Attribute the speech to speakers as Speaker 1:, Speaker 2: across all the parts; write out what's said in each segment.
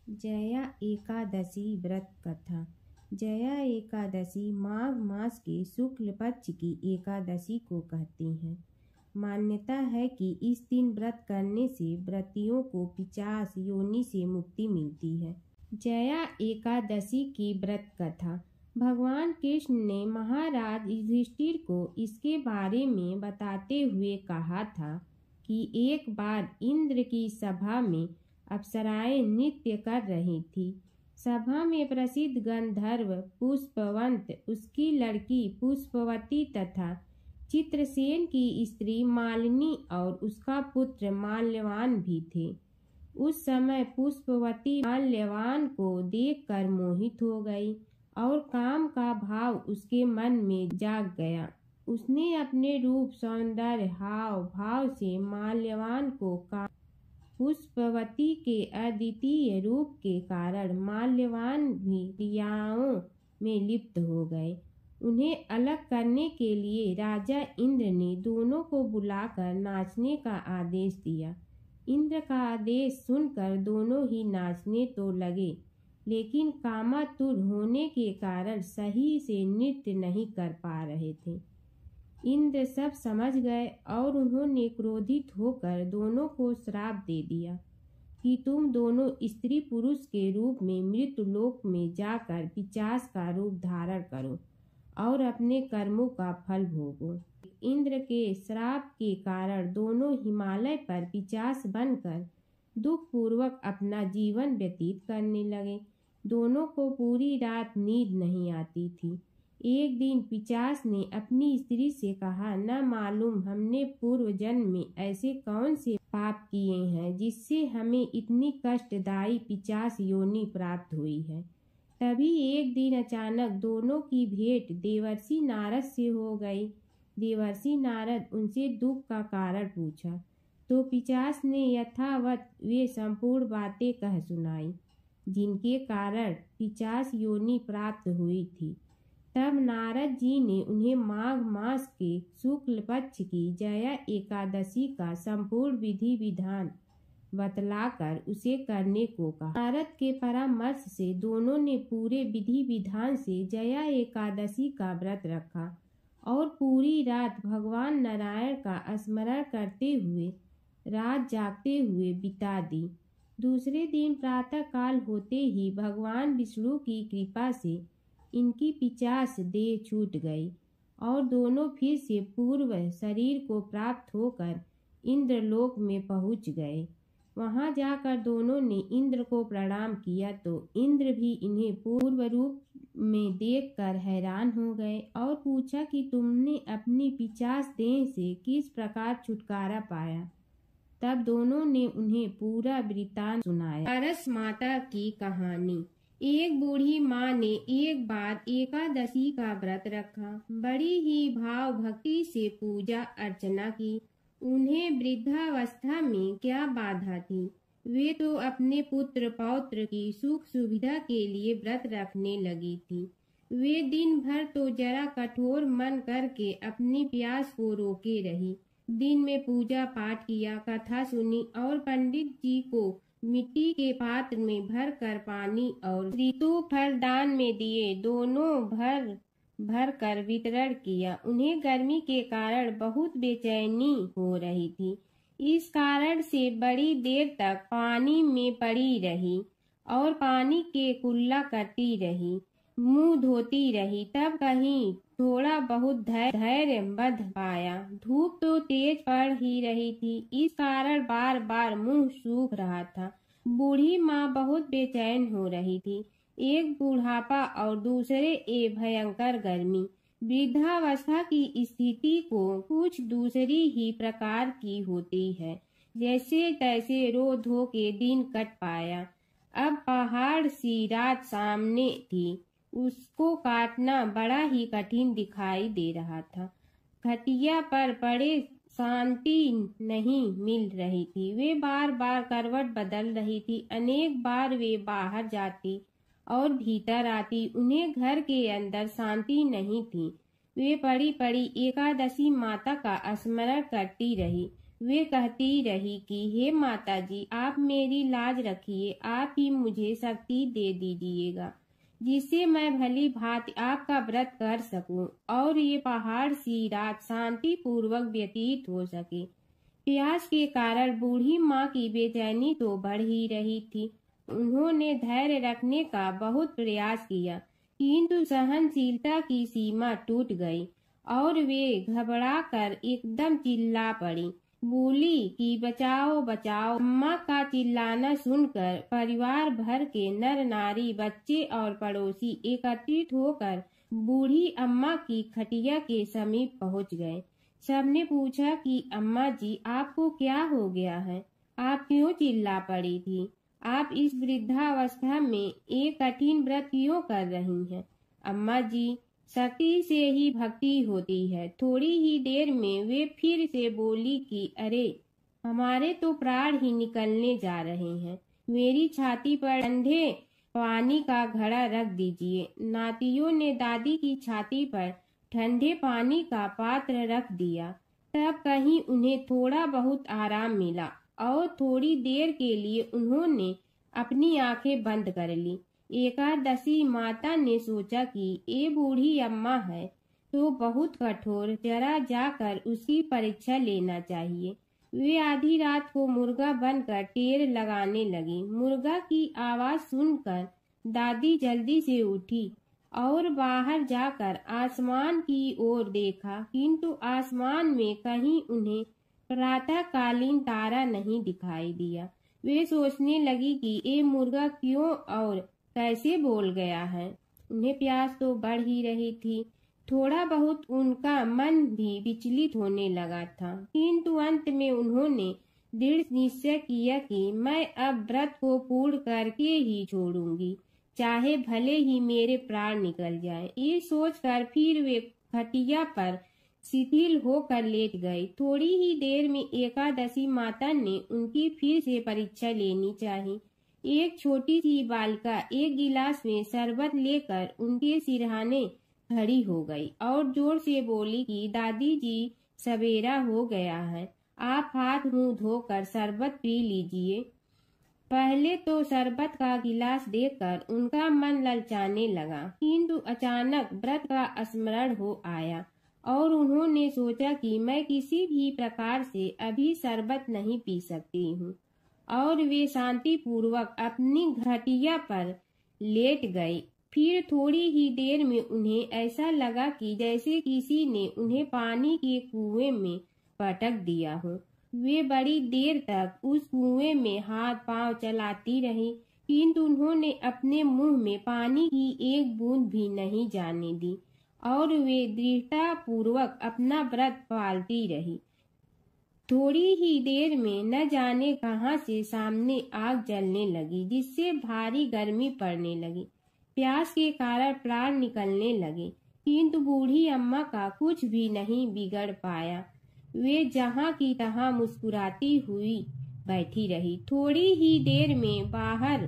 Speaker 1: जया एकादशी व्रत कथा। जया एकादशी माघ मास के शुक्ल पक्ष की एकादशी को कहते हैं। मान्यता है कि इस दिन व्रत करने से व्रतियों को पिशाच योनि से मुक्ति मिलती है। जया एकादशी की व्रत कथा। भगवान कृष्ण ने महाराज युधिष्ठिर को इसके बारे में बताते हुए कहा था कि एक बार इंद्र की सभा में अप्सराएं नृत्य कर रही थी। सभा में प्रसिद्ध गंधर्व पुष्पवंत, उसकी लड़की पुष्पवती तथा चित्रसेन की स्त्री मालिनी और उसका पुत्र माल्यवान भी थे। उस समय पुष्पवती माल्यवान को देखकर मोहित हो गई और काम का भाव उसके मन में जाग गया। उसने अपने रूप, सौंदर्य, हाव भाव से माल्यवान को पुष्पवती के अद्वितीय रूप के कारण माल्यवान भी क्रियाओं में लिप्त हो गए। उन्हें अलग करने के लिए राजा इंद्र ने दोनों को बुलाकर नाचने का आदेश दिया। इंद्र का आदेश सुनकर दोनों ही नाचने तो लगे, लेकिन कामातुर होने के कारण सही से नृत्य नहीं कर पा रहे थे। इंद्र सब समझ गए और उन्होंने क्रोधित होकर दोनों को श्राप दे दिया कि तुम दोनों स्त्री पुरुष के रूप में मृत्युलोक में जाकर पिशाच का रूप धारण करो और अपने कर्मों का फल भोगो। इंद्र के श्राप के कारण दोनों हिमालय पर पिशाच बनकर दुख पूर्वक अपना जीवन व्यतीत करने लगे। दोनों को पूरी रात नींद नहीं आती थी। एक दिन पिशाच ने अपनी स्त्री से कहा, न मालूम हमने पूर्व जन्म में ऐसे कौन से पाप किए हैं जिससे हमें इतनी कष्टदायी पिशाच योनि प्राप्त हुई है। तभी एक दिन अचानक दोनों की भेंट देवर्षि नारद से हो गई। देवर्षि नारद उनसे दुख का कारण पूछा तो पिशाच ने यथावत वे संपूर्ण बातें कह सुनाई जिनके कारण पिशाच योनि प्राप्त हुई थी। तब नारद जी ने उन्हें माघ मास के शुक्ल पक्ष की जया एकादशी का संपूर्ण विधि विधान बतलाकर उसे करने को कहा। नारद के परामर्श से दोनों ने पूरे विधि विधान से जया एकादशी का व्रत रखा और पूरी रात भगवान नारायण का स्मरण करते हुए रात जागते हुए बिता दी। दूसरे दिन प्रातः काल होते ही भगवान विष्णु की कृपा से इनकी पिशाच देह छूट गई और दोनों फिर से पूर्व शरीर को प्राप्त होकर इंद्रलोक में पहुंच गए। वहां जाकर दोनों ने इंद्र को प्रणाम किया तो इंद्र भी इन्हें पूर्व रूप में देखकर हैरान हो गए और पूछा कि तुमने अपनी पिशाच देह से किस प्रकार छुटकारा पाया। तब दोनों ने उन्हें पूरा वृत्तांत सुनाया। पारस माता की कहानी। एक बूढ़ी माँ ने एक बार एकादशी का व्रत रखा। बड़ी ही भाव भक्ति से पूजा अर्चना की। उन्हें वृद्धावस्था में क्या बाधा थी। वे तो अपने पुत्र पौत्र की सुख सुविधा के लिए व्रत रखने लगी थी। वे दिन भर तो जरा कठोर मन करके अपनी प्यास को रोके रही। दिन में पूजा पाठ किया, कथा सुनी और पंडित जी को मिट्टी के पात्र में भर कर पानी और ऋतु फल दान में दिए। दोनों भर कर वितरण किया। उन्हें गर्मी के कारण बहुत बेचैनी हो रही थी। इस कारण से बड़ी देर तक पानी में पड़ी रही और पानी के कुल्ला करती रही, मुंह धोती रही। तब कहीं थोड़ा बहुत धैर्य बंध पाया। धूप तो तेज पड़ ही रही थी, इस कारण बार बार मुंह सूख रहा था। बूढ़ी माँ बहुत बेचैन हो रही थी। एक बुढ़ापा और दूसरे भयंकर गर्मी। वृद्धावस्था की स्थिति को कुछ दूसरी ही प्रकार की होती है। जैसे तैसे रो धो के दिन कट पाया। अब पहाड़ सी रात सामने थी, उसको काटना बड़ा ही कठिन दिखाई दे रहा था। खटिया पर पड़े शांति नहीं मिल रही थी। वे बार बार करवट बदल रही थी। अनेक बार वे बाहर जाती और भीतर आती। उन्हें घर के अंदर शांति नहीं थी। वे पड़ी पड़ी एकादशी माता का स्मरण करती रही। वे कहती रही कि हे माता जी, आप मेरी लाज रखिए, आप ही मुझे शक्ति दे दीजिएगा जिससे मैं भली भांति आपका व्रत कर सकूं और ये पहाड़ सी रात शांति पूर्वक व्यतीत हो सके। प्यास के कारण बूढ़ी माँ की बेचैनी तो बढ़ ही रही थी। उन्होंने धैर्य रखने का बहुत प्रयास किया, किंतु सहनशीलता की सीमा टूट गई और वे घबरा कर एकदम चिल्ला पड़ी। बोली कि बचाओ बचाओ। अम्मा का चिल्लाना सुनकर परिवार भर के नर नारी, बच्चे और पड़ोसी एकत्रित होकर बूढ़ी अम्मा की खटिया के समीप पहुंच गए। सबने पूछा कि अम्मा जी, आपको क्या हो गया है? आप क्यों चिल्ला पड़ी थी? आप इस वृद्धावस्था में एक कठिन व्रत क्यों कर रही हैं? अम्मा जी, शक्ति से ही भक्ति होती है। थोड़ी ही देर में वे फिर से बोली कि अरे, हमारे तो प्राण ही निकलने जा रहे हैं। मेरी छाती पर ठंडे पानी का घड़ा रख दीजिए। नातियों ने दादी की छाती पर ठंडे पानी का पात्र रख दिया। तब कहीं उन्हें थोड़ा बहुत आराम मिला और थोड़ी देर के लिए उन्होंने अपनी आंखें बंद कर ली। एकादशी माता ने सोचा कि ये बूढ़ी अम्मा है तो बहुत कठोर, जरा जाकर उसकी परीक्षा लेना चाहिए। वे आधी रात को मुर्गा बनकर टेर लगाने लगी। मुर्गा की आवाज सुनकर दादी जल्दी से उठी और बाहर जाकर आसमान की ओर देखा, किंतु आसमान में कहीं उन्हें प्रातःकालीन तारा नहीं दिखाई दिया। वे सोचने लगी कि ये मुर्गा क्यों और कैसे बोल गया है। उन्हें प्यास तो बढ़ ही रही थी। थोड़ा बहुत उनका मन भी विचलित होने लगा था, किंतु अंत में उन्होंने दृढ़ निश्चय किया कि मैं अब व्रत को पूर्ण करके ही छोड़ूंगी, चाहे भले ही मेरे प्राण निकल जाए। ये सोचकर फिर वे खटिया पर शिथिल होकर लेट गई। थोड़ी ही देर में एकादशी माता ने उनकी फिर से परीक्षा लेनी चाहिए। एक छोटी सी बालिका एक गिलास में शरबत लेकर उनके सिरहाने खड़ी हो गई और जोर से बोली कि दादी जी, सवेरा हो गया है, आप हाथ मुंह धोकर शरबत पी लीजिए। पहले तो शरबत का गिलास देखकर उनका मन ललचाने लगा, किंतु अचानक व्रत का स्मरण हो आया और उन्होंने सोचा कि मैं किसी भी प्रकार से अभी शरबत नहीं पी सकती हूँ, और वे शांति पूर्वक अपनी घटिया पर लेट गई। फिर थोड़ी ही देर में उन्हें ऐसा लगा कि जैसे किसी ने उन्हें पानी के कुएं में पटक दिया हो। वे बड़ी देर तक उस कुएं में हाथ पांव चलाती रही, किंतु उन्होंने अपने मुंह में पानी की एक बूंद भी नहीं जाने दी और वे दृढ़ता पूर्वक अपना व्रत पालती रही। थोड़ी ही देर में न जाने कहां से सामने आग जलने लगी, जिससे भारी गर्मी पड़ने लगी। प्यास के कारण प्राण निकलने लगे, किंतु बूढ़ी अम्मा का कुछ भी नहीं बिगड़ पाया। वे जहां की तहां मुस्कुराती हुई बैठी रही। थोड़ी ही देर में बाहर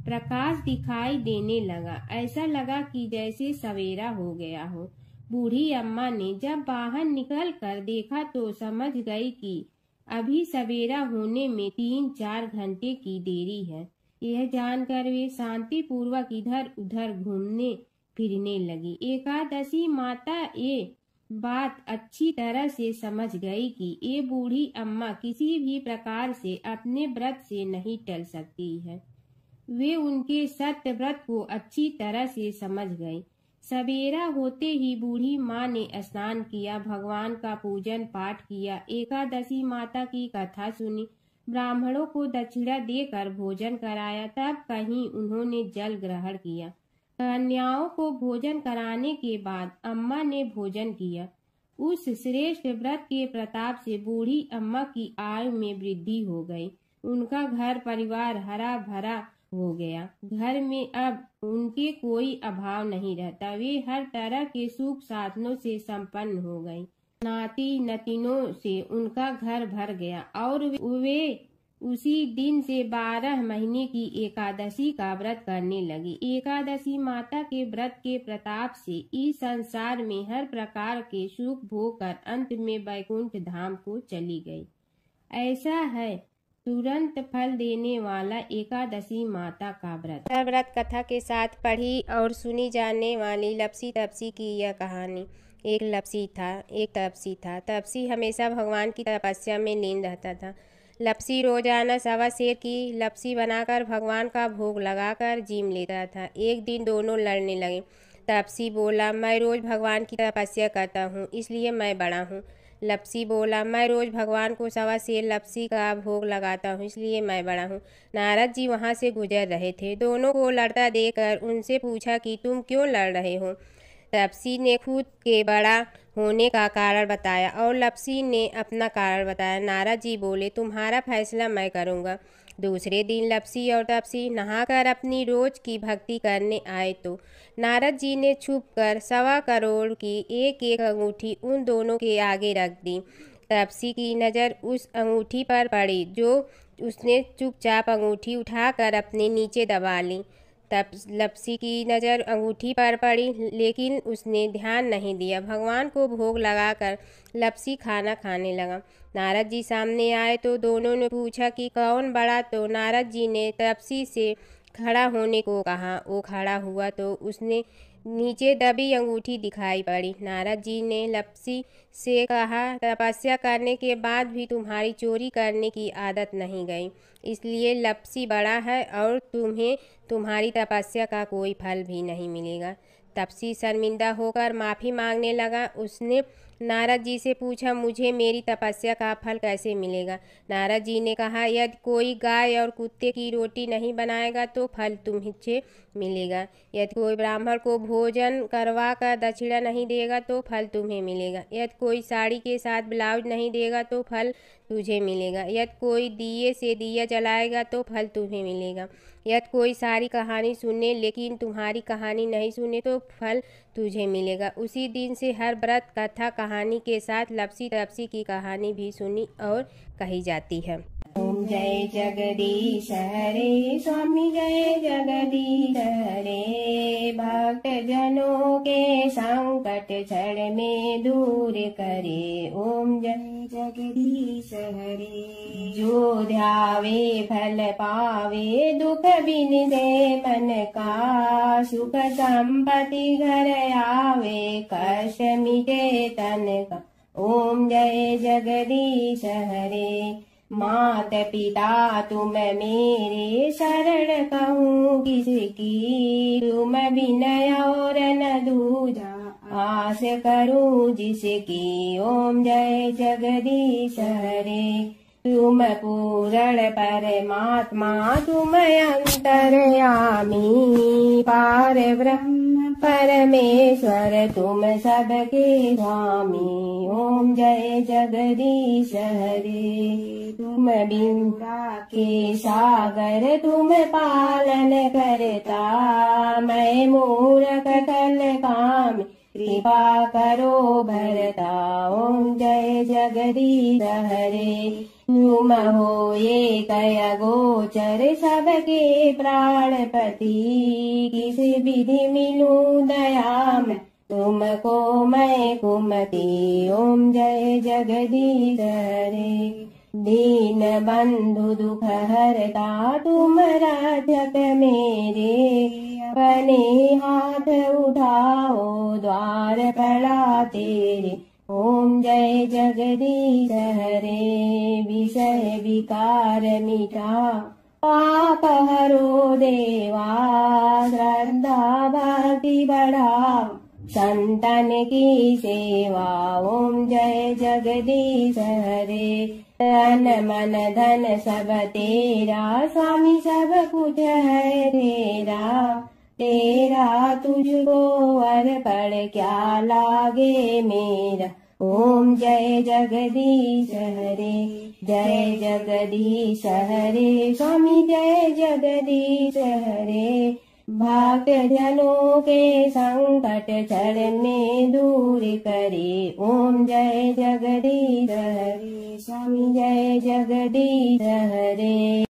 Speaker 1: प्रकाश दिखाई देने लगा। ऐसा लगा कि जैसे सवेरा हो गया हो। बूढ़ी अम्मा ने जब बाहर निकल कर देखा तो समझ गई कि अभी सवेरा होने में 3-4 घंटे की देरी है। यह जानकर वे शांति पूर्वक इधर उधर घूमने फिरने लगी। एकादशी माता ये बात अच्छी तरह से समझ गई कि ये बूढ़ी अम्मा किसी भी प्रकार से अपने व्रत से नहीं टल सकती है। वे उनके सत्य व्रत को अच्छी तरह से समझ गई। सवेरा होते ही बूढ़ी माँ ने स्नान किया, भगवान का पूजन पाठ किया, एकादशी माता की कथा सुनी, ब्राह्मणों को दक्षिणा देकर भोजन कराया। तब कहीं उन्होंने जल ग्रहण किया। कन्याओं को भोजन कराने के बाद अम्मा ने भोजन किया। उस श्रेष्ठ व्रत के प्रताप से बूढ़ी अम्मा की आयु में वृद्धि हो गई। उनका घर परिवार हरा भरा हो गया। घर में अब उनके कोई अभाव नहीं रहता। वे हर तरह के सुख साधनों से संपन्न हो गई। नाती नतीनों से उनका घर भर गया और वे उसी दिन से 12 महीने की एकादशी का व्रत करने लगी। एकादशी माता के व्रत के प्रताप से इस संसार में हर प्रकार के सुख भोग कर अंत में वैकुंठ धाम को चली गई। ऐसा है तुरंत फल देने वाला एकादशी माता का व्रत। व्रत कथा के साथ पढ़ी और सुनी जाने वाली लपसी तपसी की यह कहानी। एक तपसी था। तपसी हमेशा भगवान की तपस्या में लीन रहता था। लपसी रोजाना 1.25 सेर की लपसी बनाकर भगवान का भोग लगाकर जीम लेता था। एक दिन दोनों लड़ने लगे। तपसी बोला, मैं रोज भगवान की तपस्या करता हूँ, इसलिए मैं बड़ा हूँ। लपसी बोला, मैं रोज भगवान को 1.25 सेर लपसी का भोग लगाता हूँ, इसलिए मैं बड़ा हूँ। नारद जी वहाँ से गुजर रहे थे। दोनों को लड़ता देखकर उनसे पूछा कि तुम क्यों लड़ रहे हो। तपसी ने खुद के बड़ा होने का कारण बताया और लपसी ने अपना कारण बताया। नारद जी बोले, तुम्हारा फैसला मैं करूँगा। दूसरे दिन लपसी और तपसी नहाकर अपनी रोज की भक्ति करने आए तो नारद जी ने छुपकर 1.25 करोड़ की एक अंगूठी उन दोनों के आगे रख दी। तपसी की नज़र उस अंगूठी पर पड़ी जो उसने चुपचाप अंगूठी उठाकर अपने नीचे दबा ली। तब लपसी की नज़र अंगूठी पर पड़ी, लेकिन उसने ध्यान नहीं दिया। भगवान को भोग लगाकर लपसी खाना खाने लगा। नारद जी सामने आए तो दोनों ने पूछा कि कौन बड़ा, तो नारद जी ने तपसी से खड़ा होने को कहा। वो खड़ा हुआ तो उसने नीचे दबी अंगूठी दिखाई पड़ी। नारद जी ने लपसी से कहा, तपस्या करने के बाद भी तुम्हारी चोरी करने की आदत नहीं गई, इसलिए लपसी बड़ा है और तुम्हें तुम्हारी तपस्या का कोई फल भी नहीं मिलेगा। तपसी शर्मिंदा होकर माफ़ी मांगने लगा। उसने नारद जी से पूछा, मुझे मेरी तपस्या का फल कैसे मिलेगा। नारद जी ने कहा, यदि कोई गाय और कुत्ते की रोटी नहीं बनाएगा तो फल तुम्हें मिलेगा। यदि कोई ब्राह्मण को भोजन करवा कर दक्षिणा नहीं देगा तो फल तुम्हें मिलेगा। यदि कोई साड़ी के साथ ब्लाउज नहीं देगा तो फल तुझे मिलेगा। यदि कोई दिए से दिया जलाएगा तो फल तुम्हें मिलेगा। यदि कोई सारी कहानी सुने लेकिन तुम्हारी कहानी नहीं सुने तो फल तुझे मिलेगा। उसी दिन से हर व्रत कथा कहानी के साथ लपसी तपसी की कहानी भी सुनी और कही जाती है। ओम जय जगदीश हरे स्वामी, जय जगदीश हरे। भक्त जनों के संकट क्षण में दूर करे। ओम जय जगदीश हरे। जो ध्यावे फल पावे, दुख बिन दे मन का। सुख संपत्ति घर आवे, कष्ट मिटे तन का। ओम जय जगदीश हरे। मात पिता तुम मेरे, शरण कहूँ किसकी। तुम विनय और न दूजा, आस करूँ जिसकी। ओम जय जगदीश हरे। तुम पूर्ण परमात्मा, तुम अंतर्यामी। पार ब्रह्म परमेश्वर, तुम सबके स्वामी। ओम जय जगदीश हरे। तुम बिंदा के सागर, तुम पालन करता। मैं मूर्ख कल काम, कृपा करो भरता। ओम जय जगदीश हरे। तुम हो एक अगोचर, सबके प्राणपति। किस विधि मिलूं दया में, तुमको मैं कुमति। ओम जय जगदीश हरे। दीन बंधु दुख हरता, तुम रक्षक मेरे। अपने हाथ उठाओ, द्वार पड़ा तेरे। ओम जय जगदीश हरे। विषय विकार मिटा, पाप हरो देवा। श्रद्धा भक्ति बढ़ाओ, संतन की सेवा। ओम जय जगदीश हरे। तन मन धन सब तेरा, स्वामी सब कुछ है तेरा। तेरा तुझको अर्पण क्या लागे मेरा। ओम जय जगदीश हरे। जय जगदीश हरे। स्वामी जय जगदीश हरे। भक्त जनों के संकट क्षण में दूर करे। ओम जय जगदीश हरे। स्वामी जय जगदीश हरे।